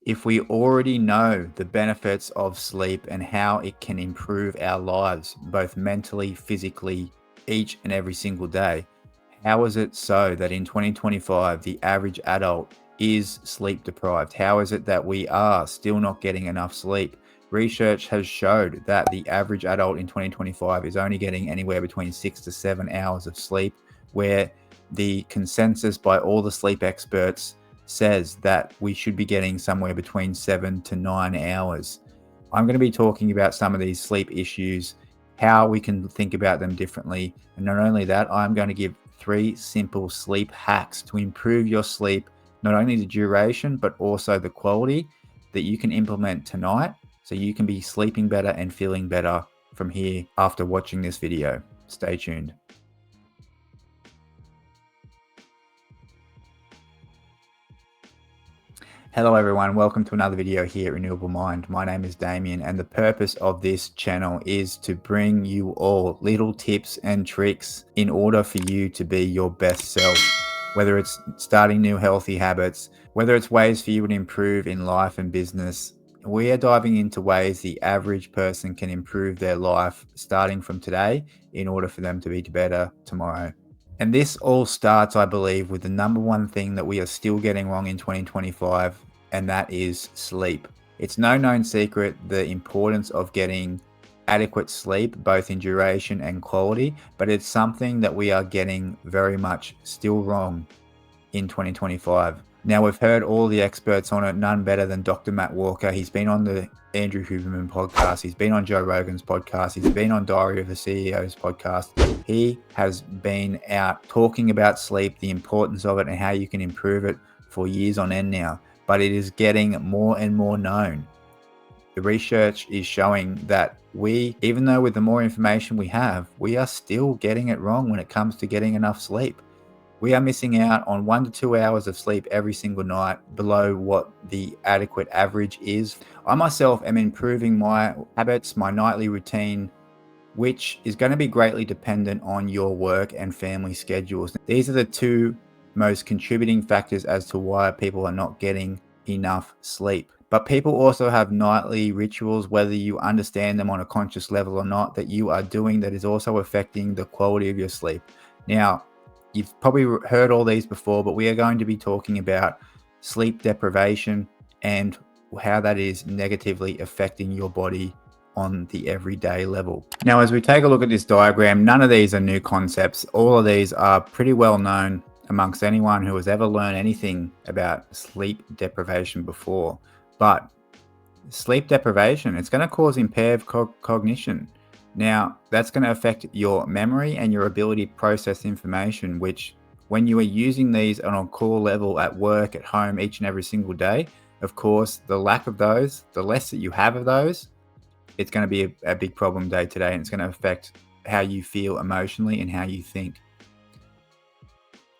If we already know the benefits of sleep and how it can improve our lives, both mentally, physically, each and every single day, how is it so that in 2025, the average adult is sleep deprived? How is it that we are still not getting enough sleep? Research has showed that the average adult in 2025 is only getting anywhere between 6 to 7 hours of sleep, where the consensus by all the sleep experts says that we should be getting somewhere between 7 to 9 hours. I'm going to be talking about some of these sleep issues, how we can think about them differently. And not only that, I'm going to give 3 simple sleep hacks to improve your sleep, not only the duration, but also the quality, that you can implement tonight so you can be sleeping better and feeling better from here after watching this video. Stay tuned. Hello everyone, welcome to another video here at Renewable Mind. My name is Damien, and the purpose of this channel is to bring you all little tips and tricks in order for you to be your best self. Whether it's starting new healthy habits, whether it's ways for you to improve in life and business, we are diving into ways the average person can improve their life starting from today in order for them to be better tomorrow. And this all starts, I believe, with the number one thing that we are still getting wrong in 2025, and that is sleep. It's no known secret the importance of getting adequate sleep, both in duration and quality, but it's something that we are getting very much still wrong in 2025. Now, we've heard all the experts on it, none better than Dr. Matt Walker. He's been on the Andrew Huberman podcast. He's been on Joe Rogan's podcast. He's been on Diary of a CEO's podcast. He has been out talking about sleep, the importance of it, and how you can improve it for years on end now. But it is getting more and more known. The research is showing that even though with the more information we have, we are still getting it wrong when it comes to getting enough sleep. We are missing out on 1 to 2 hours of sleep every single night, below what the adequate average is. I myself am improving my habits, my nightly routine, which is going to be greatly dependent on your work and family schedules. These are the 2 most contributing factors as to why people are not getting enough sleep. But people also have nightly rituals, whether you understand them on a conscious level or not, that you are doing that is also affecting the quality of your sleep. Now, you've probably heard all these before, but we are going to be talking about sleep deprivation and how that is negatively affecting your body on the everyday level. Now, as we take a look at this diagram, none of these are new concepts. All of these are pretty well known amongst anyone who has ever learned anything about sleep deprivation before. But sleep deprivation, it's going to cause impaired cognition. Now, that's going to affect your memory and your ability to process information, which when you are using these on a core level at work, at home, each and every single day, of course, the lack of those, the less that you have of those, it's going to be a big problem day to day, and it's going to affect how you feel emotionally and how you think.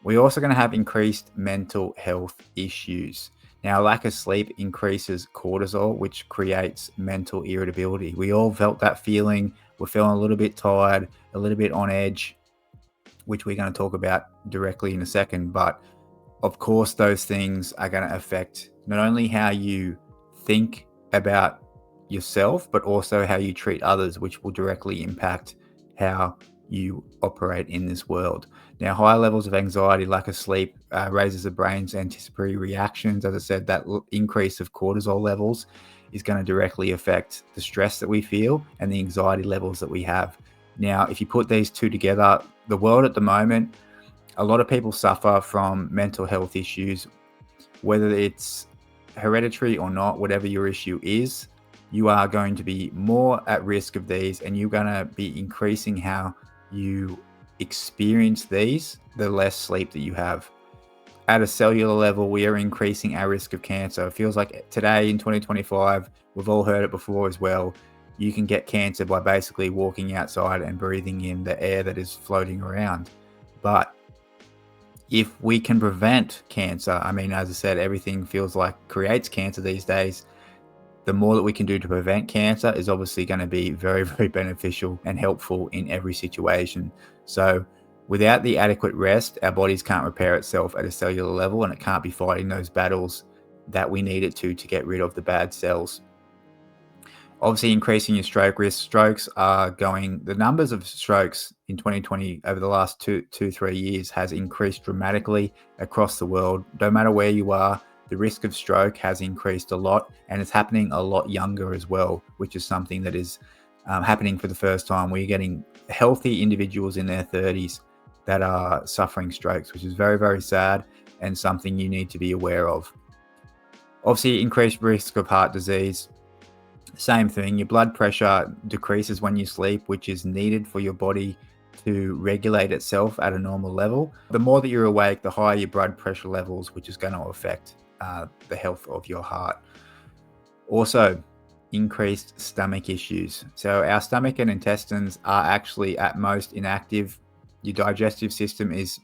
We're also going to have increased mental health issues. Now, lack of sleep increases cortisol, which creates mental irritability. We all felt that feeling. We're feeling a little bit tired, a little bit on edge, which we're going to talk about directly in a second. But of course, those things are going to affect not only how you think about yourself, but also how you treat others, which will directly impact how you operate in this world. Now, high levels of anxiety, lack of sleep, raises the brain's anticipatory reactions. As I said, that increase of cortisol levels is going to directly affect the stress that we feel and the anxiety levels that we have. Now, if you put these 2 together, the world at the moment, a lot of people suffer from mental health issues, whether it's hereditary or not, whatever your issue is, you are going to be more at risk of these, and you're going to be increasing how you experience these, the less sleep that you have. At a cellular level, we are increasing our risk of cancer. It feels like today in 2025, we've all heard it before as well, you can get cancer by basically walking outside and breathing in the air that is floating around. But if we can prevent cancer, I mean, as I said, everything feels like creates cancer these days. The more that we can do to prevent cancer is obviously going to be very, very beneficial and helpful in every situation. So without the adequate rest, our bodies can't repair itself at a cellular level, and it can't be fighting those battles that we need it to get rid of the bad cells. Obviously, increasing your stroke risk. Strokes are the numbers of strokes in 2020 over the last 3 years has increased dramatically across the world. No matter where you are, the risk of stroke has increased a lot, and it's happening a lot younger as well, which is something that is happening for the first time. We're getting healthy individuals in their 30s that are suffering strokes, which is very, very sad and something you need to be aware of. Obviously, increased risk of heart disease. Same thing, your blood pressure decreases when you sleep, which is needed for your body to regulate itself at a normal level. The more that you're awake, the higher your blood pressure levels, which is going to affect the health of your heart. Also, increased stomach issues. So our stomach and intestines are actually at most inactive. Your digestive system is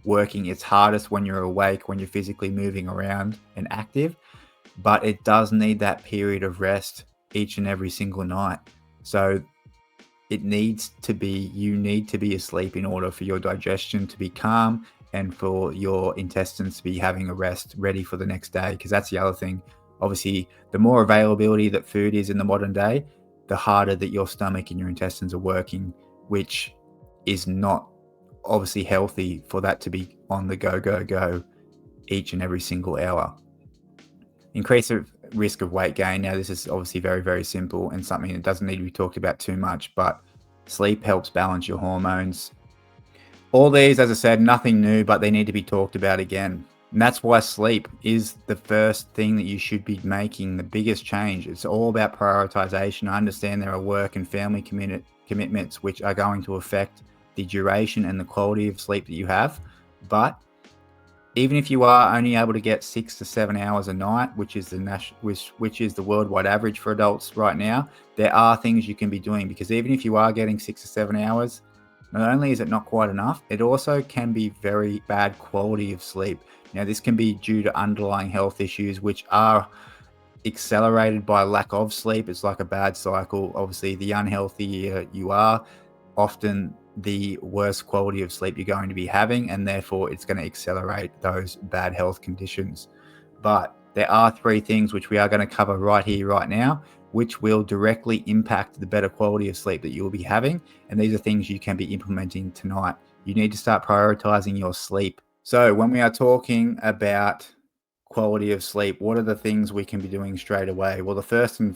working its hardest when you're awake, when you're physically moving around and active, but it does need that period of rest each and every single night. So you need to be asleep in order for your digestion to be calm and for your intestines to be having a rest ready for the next day. Because that's the other thing. Obviously, the more availability that food is in the modern day, the harder that your stomach and your intestines are working, which is not obviously healthy for that to be on the go each and every single hour. Increase the risk of weight gain. Now, this is obviously very, very simple and something that doesn't need to be talked about too much, but sleep helps balance your hormones. All these, as I said, nothing new, but they need to be talked about again. And that's why sleep is the first thing that you should be making the biggest change. It's all about prioritization. I understand there are work and family commitments which are going to affect the duration and the quality of sleep that you have. But even if you are only able to get 6 to 7 hours a night, which is the worldwide average for adults right now, there are things you can be doing, because even if you are getting 6 to 7 hours, not only is it not quite enough, it also can be very bad quality of sleep. Now, this can be due to underlying health issues, which are accelerated by lack of sleep. It's like a bad cycle. Obviously, the unhealthier you are, often the worse quality of sleep you're going to be having, and therefore it's going to accelerate those bad health conditions. But there are 3 things which we are going to cover right here, right now, which will directly impact the better quality of sleep that you will be having. And these are things you can be implementing tonight. You need to start prioritizing your sleep. So when we are talking about quality of sleep, what are the things we can be doing straight away? Well, the first and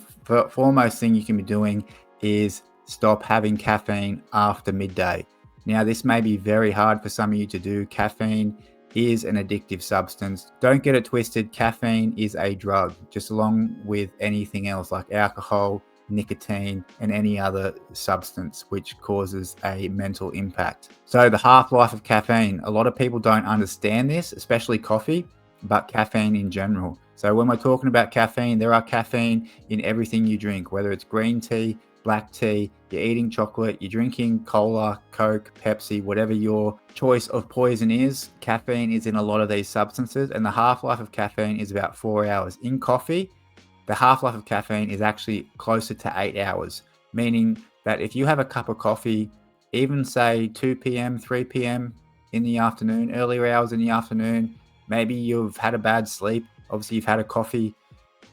foremost thing you can be doing is stop having caffeine after midday. Now, this may be very hard for some of you to do. Caffeine is an addictive substance. Don't get it twisted. Caffeine is a drug, just along with anything else like alcohol, nicotine, and any other substance which causes a mental impact. So the half-life of caffeine, a lot of people don't understand this, especially coffee, but caffeine in general. So when we're talking about caffeine, there are caffeine in everything you drink, whether it's green tea, black tea, you're eating chocolate, you're drinking cola, Coke, Pepsi, whatever your choice of poison is, caffeine is in a lot of these substances, and the half-life of caffeine is about 4 hours. In coffee, the half-life of caffeine is actually closer to 8 hours, meaning that if you have a cup of coffee, even say 2 p.m., 3 p.m. in the afternoon, earlier hours in the afternoon, maybe you've had a bad sleep, obviously you've had a coffee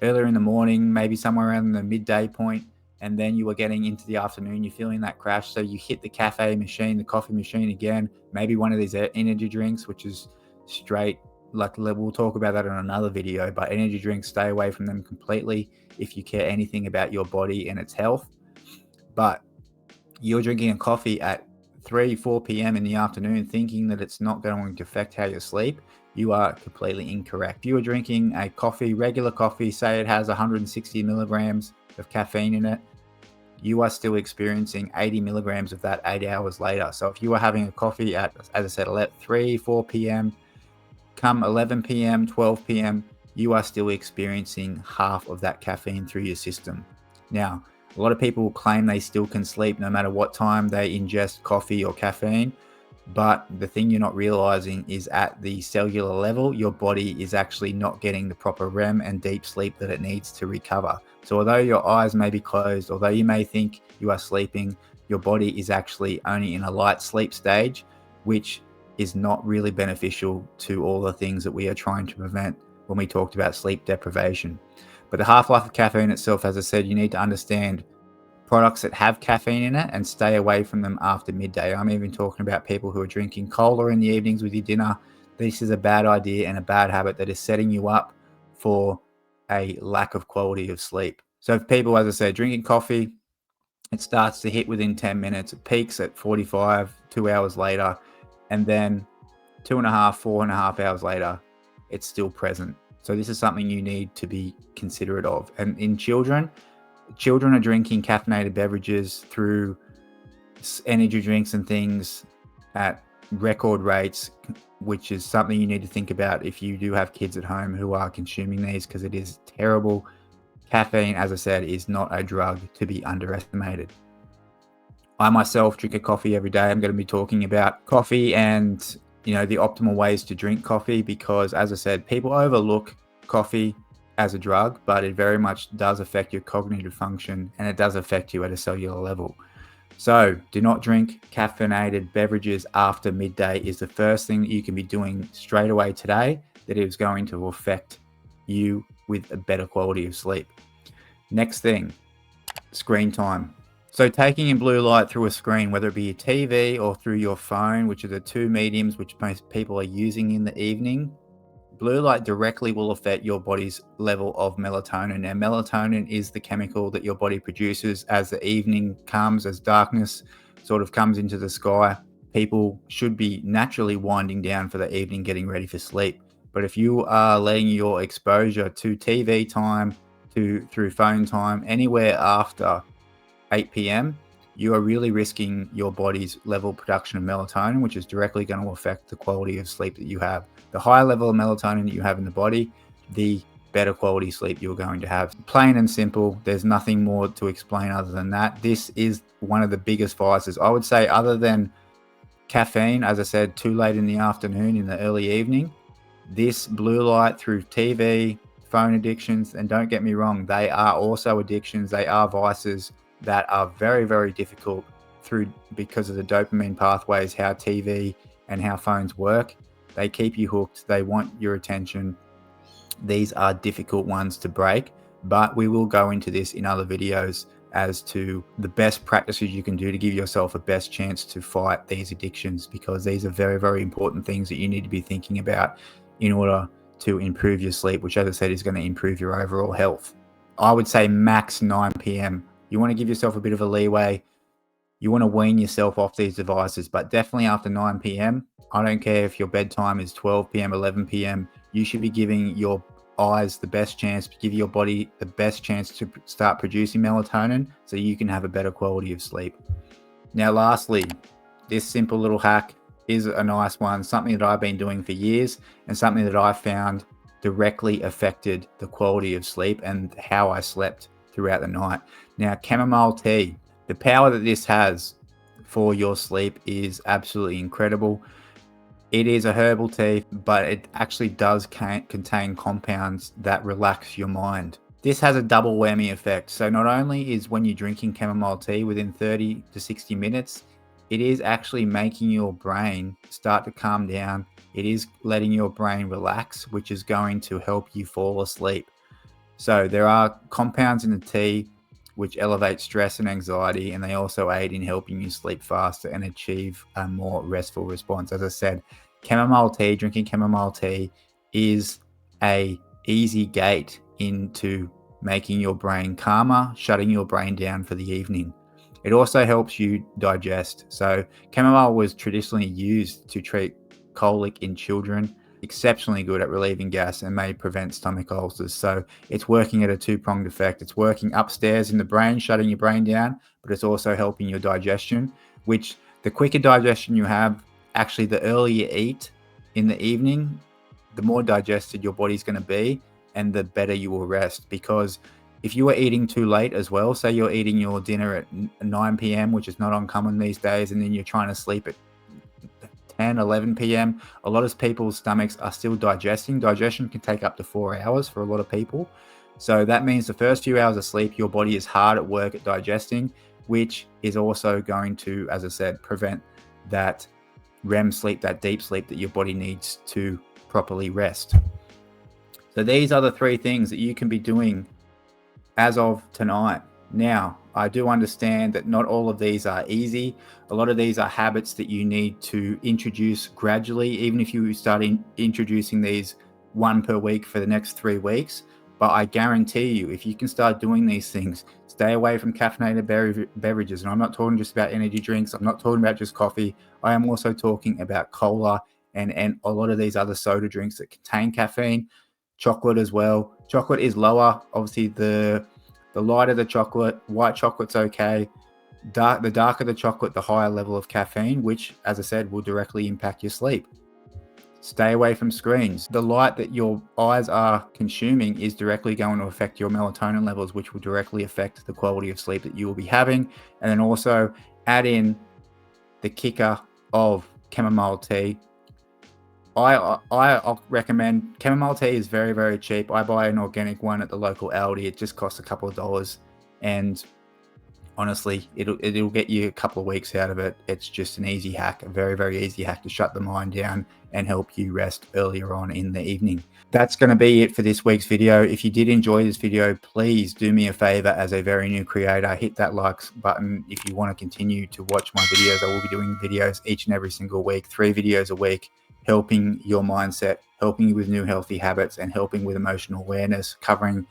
earlier in the morning, maybe somewhere around the midday point, and then you are getting into the afternoon, you're feeling that crash, so you hit the coffee machine again, maybe one of these energy drinks, which is straight, like we'll talk about that in another video, but energy drinks, stay away from them completely if you care anything about your body and its health. But you're drinking a coffee at 4 p.m. in the afternoon thinking that it's not going to affect how you sleep, you are completely incorrect. If you are drinking a coffee, regular coffee, say it has 160 milligrams of caffeine in it, you are still experiencing 80 milligrams of that 8 hours later. So if you are having a coffee at, as I said, 4 p.m., come 11 p.m., 12 p.m., you are still experiencing half of that caffeine through your system. Now, a lot of people claim they still can sleep no matter what time they ingest coffee or caffeine. But the thing you're not realizing is at the cellular level, your body is actually not getting the proper REM and deep sleep that it needs to recover. So although your eyes may be closed, although you may think you are sleeping, your body is actually only in a light sleep stage, which is not really beneficial to all the things that we are trying to prevent when we talked about sleep deprivation. But the half-life of caffeine itself, as I said, you need to understand products that have caffeine in it and stay away from them after midday. I'm even talking about people who are drinking cola in the evenings with your dinner. This is a bad idea and a bad habit that is setting you up for a lack of quality of sleep. So if people, as I said, drinking coffee, it starts to hit within 10 minutes, it peaks at 45, 2 hours later, and then 2.5, 4.5 hours later, it's still present. So this is something you need to be considerate of. And in children are drinking caffeinated beverages through energy drinks and things at record rates, which is something you need to think about if you do have kids at home who are consuming these, because it is terrible. Caffeine, as I said, is not a drug to be underestimated. I myself drink a coffee every day. I'm going to be talking about coffee and the optimal ways to drink coffee, because as I said, people overlook coffee as a drug, but it very much does affect your cognitive function and it does affect you at a cellular level. So do not drink caffeinated beverages after midday is the first thing that you can be doing straight away today that is going to affect you with a better quality of sleep. Next thing, screen time. So taking in blue light through a screen, whether it be a TV or through your phone, which are the two mediums which most people are using in the evening, blue light directly will affect your body's level of melatonin. Now, melatonin is the chemical that your body produces as the evening comes, as darkness sort of comes into the sky. People should be naturally winding down for the evening, getting ready for sleep. But if you are letting your exposure to TV time, through phone time, anywhere after 8 p.m., you are really risking your body's level production of melatonin, which is directly going to affect the quality of sleep that you have. The higher level of melatonin that you have in the body, the better quality sleep you're going to have. Plain and simple. There's nothing more to explain other than that. This is one of the biggest vices. I would say, other than caffeine, as I said, too late in the afternoon, in the early evening, this blue light through TV, phone addictions, and don't get me wrong, they are also addictions. They are vices that are very, very difficult because of the dopamine pathways, how TV and how phones work. They keep you hooked. They want your attention. These are difficult ones to break, but we will go into this in other videos as to the best practices you can do to give yourself a best chance to fight these addictions, because these are very, very important things that you need to be thinking about in order to improve your sleep, which, as I said, is going to improve your overall health. I would say max 9 p.m. You want to give yourself a bit of a leeway. You want to wean yourself off these devices, but definitely after 9 p.m. I don't care if your bedtime is 12 p.m., 11 p.m. You should be giving your eyes the best chance, give your body the best chance to start producing melatonin so you can have a better quality of sleep. Now, lastly, this simple little hack is a nice one, something that I've been doing for years and something that I found directly affected the quality of sleep and how I slept throughout the night. Now, chamomile tea, the power that this has for your sleep is absolutely incredible. It is a herbal tea, but it actually does contain compounds that relax your mind. This has a double whammy effect. So not only is when you're drinking chamomile tea within 30 to 60 minutes, it is actually making your brain start to calm down. It is letting your brain relax, which is going to help you fall asleep. So there are compounds in the tea which elevate stress and anxiety, and they also aid in helping you sleep faster and achieve a more restful response. As I said, drinking chamomile tea is a easy gate into making your brain calmer, shutting your brain down for the evening. It also helps you digest. So chamomile was traditionally used to treat colic in children, exceptionally good at relieving gas and may prevent stomach ulcers. So it's working at a two-pronged effect. It's working upstairs in the brain, shutting your brain down, but it's also helping your digestion, which the quicker digestion you have, actually the earlier you eat in the evening, the more digested your body's going to be and the better you will rest. Because if you are eating too late as well, say you're eating your dinner at 9 p.m., which is not uncommon these days, and then you're trying to sleep at 10, 11 p.m., a lot of people's stomachs are still digesting. Digestion can take up to 4 hours for a lot of people. So that means the first few hours of sleep, your body is hard at work at digesting, which is also going to, as I said, prevent that REM sleep, that deep sleep that your body needs to properly rest. So these are the 3 things that you can be doing as of tonight. Now, I do understand that not all of these are easy. A lot of these are habits that you need to introduce gradually, even if you start introducing these 1 per week for the next 3 weeks. But I guarantee you, if you can start doing these things, stay away from caffeinated beverages. And I'm not talking just about energy drinks. I'm not talking about just coffee. I am also talking about cola and a lot of these other soda drinks that contain caffeine. Chocolate as well. Chocolate is lower. Obviously, the lighter the chocolate, white chocolate's okay. The darker the chocolate, the higher level of caffeine, which, as I said, will directly impact your sleep. Stay away from screens. The light that your eyes are consuming is directly going to affect your melatonin levels, which will directly affect the quality of sleep that you will be having. And then also add the kicker of chamomile tea. I recommend chamomile tea is very, very cheap. I buy an organic one at the local Aldi. It just costs a couple of dollars, and honestly, it'll get you a couple of weeks out of it. It's just an easy hack, a very, very easy hack to shut the mind down and help you rest earlier on in the evening. That's going to be it for this week's video. If you did enjoy this video, please do me a favor as a very new creator, hit that like button. If you want to continue to watch my videos, I will be doing videos each and every single week, 3 videos a week, helping your mindset, helping you with new healthy habits, and helping with emotional awareness, covering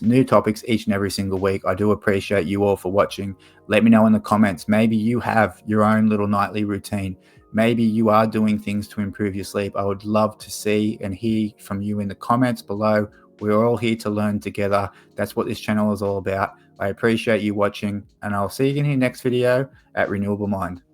new topics each and every single week. I do appreciate you all for watching. Let me know in the comments. Maybe you have your own little nightly routine. Maybe you are doing things to improve your sleep. I would love to see and hear from you in the comments below. We're all here to learn together. That's what this channel is all about. I appreciate you watching, and I'll see you again in the next video at Renewable Mind.